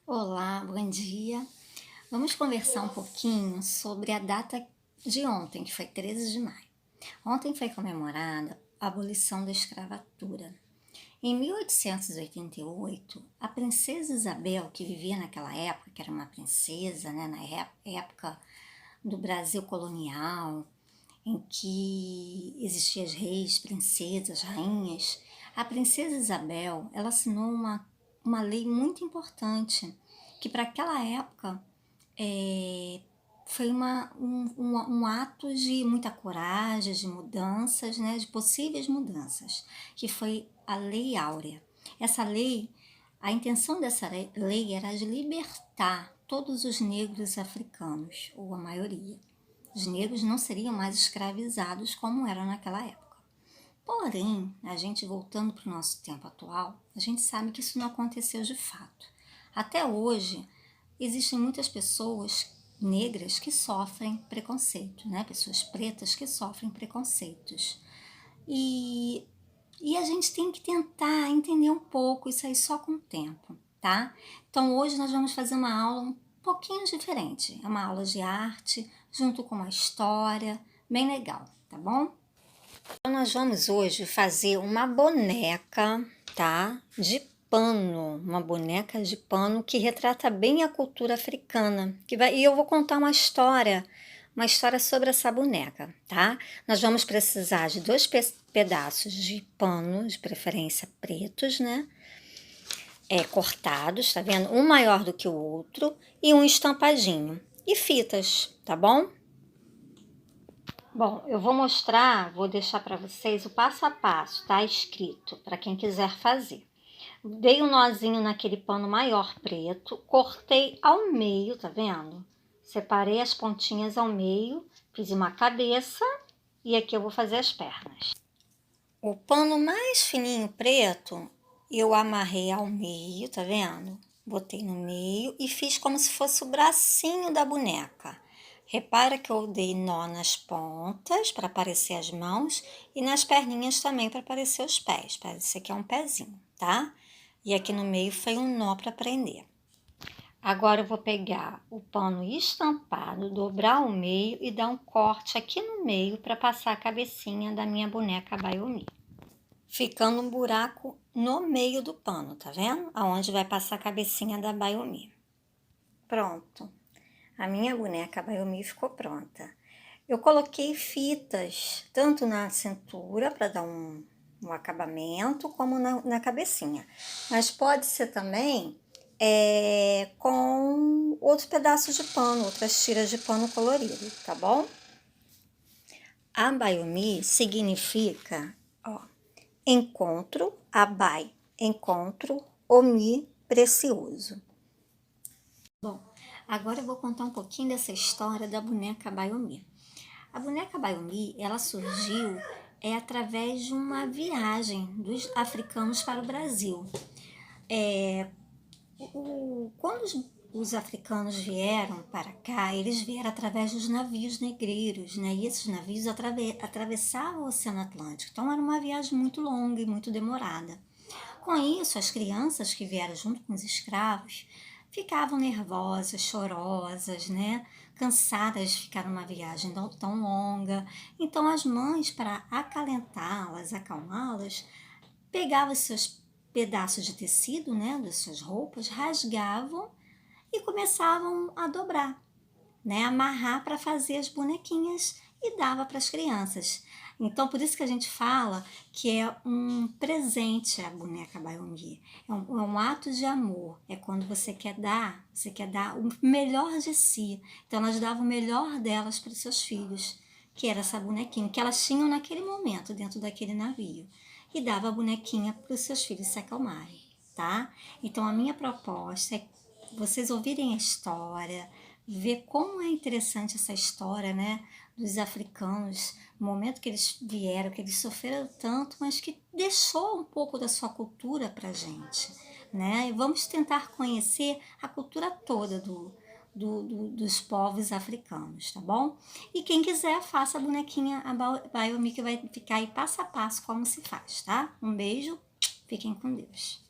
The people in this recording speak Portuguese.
Olá, bom dia. Vamos conversar um pouquinho sobre a data de ontem, que foi 13 de maio. Ontem foi comemorada a abolição da escravatura. Em 1888, a princesa Isabel, que vivia naquela época, que era uma princesa, né, na época do Brasil colonial, em que existiam reis, princesas, rainhas, a princesa Isabel, ela assinou uma lei muito importante, que para aquela época foi um ato de muita coragem, de mudanças, né, de possíveis mudanças, que foi a Lei Áurea. Essa lei, a intenção dessa lei era de libertar todos os negros africanos, ou a maioria. Os negros não seriam mais escravizados como eram naquela época. Porém, a gente voltando para o nosso tempo atual, a gente sabe que isso não aconteceu de fato. Até hoje, existem muitas pessoas negras que sofrem preconceito, né? Pessoas pretas que sofrem preconceitos. E, e a gente tem que tentar entender um pouco isso aí só com o tempo, tá? Então hoje nós vamos fazer uma aula um pouquinho diferente. É uma aula de arte, junto com uma história, bem legal, tá bom? Então nós vamos hoje fazer uma boneca, tá? De pano, uma boneca de pano que retrata bem a cultura africana. E eu vou contar uma história sobre essa boneca, tá? Nós vamos precisar de dois pedaços de pano, de preferência pretos, né? Cortados, tá vendo? Um maior do que o outro e um estampadinho. E fitas, tá bom? Bom, eu vou deixar para vocês o passo a passo, tá? Escrito, para quem quiser fazer. Dei um nozinho naquele pano maior preto, cortei ao meio, tá vendo? Separei as pontinhas ao meio, fiz uma cabeça e aqui eu vou fazer as pernas. O pano mais fininho preto, eu amarrei ao meio, tá vendo? Botei no meio e fiz como se fosse o bracinho da boneca. Repara que eu dei nó nas pontas para aparecer as mãos e nas perninhas também para aparecer os pés. Parece que é um pezinho, tá? E aqui no meio foi um nó para prender. Agora eu vou pegar o pano estampado, dobrar o meio e dar um corte aqui no meio para passar a cabecinha da minha boneca Baiomi. Ficando um buraco no meio do pano, tá vendo? Aonde vai passar a cabecinha da Baiomi. Pronto. A minha boneca Baiomi ficou pronta. Eu coloquei fitas tanto na cintura para dar um acabamento, como na cabecinha. Mas pode ser também com outros pedaços de pano, outras tiras de pano colorido, tá bom? A Baiomi significa, ó, encontro, abai, encontro, omi, precioso. Bom, agora eu vou contar um pouquinho dessa história da boneca Baiomi. A boneca Baiomi, ela surgiu através de uma viagem dos africanos para o Brasil. Quando os africanos vieram para cá, eles vieram através dos navios negreiros, né? E esses navios atravessavam o Oceano Atlântico. Então era uma viagem muito longa e muito demorada. Com isso, as crianças que vieram junto com os escravos ficavam nervosas, chorosas, né? Cansadas de ficar numa viagem tão longa. Então as mães, para acalentá-las, acalmá-las, pegavam seus pedaços de tecido, né, das suas roupas, rasgavam e começavam a dobrar, né, amarrar para fazer as bonequinhas e dava para as crianças. Então, por isso que a gente fala que é um presente a boneca Baiomi. É um ato de amor. É quando você quer dar o melhor de si. Então, elas davam o melhor delas para os seus filhos, que era essa bonequinha que elas tinham naquele momento dentro daquele navio. E dava a bonequinha para os seus filhos se acalmarem, tá? Então, a minha proposta é vocês ouvirem a história, ver como é interessante essa história, né, dos africanos, no momento que eles vieram, que eles sofreram tanto, mas que deixou um pouco da sua cultura pra gente, né? E vamos tentar conhecer a cultura toda dos povos africanos, tá bom? E quem quiser, faça a bonequinha, a Baiomi, que vai ficar aí passo a passo como se faz, tá? Um beijo, fiquem com Deus.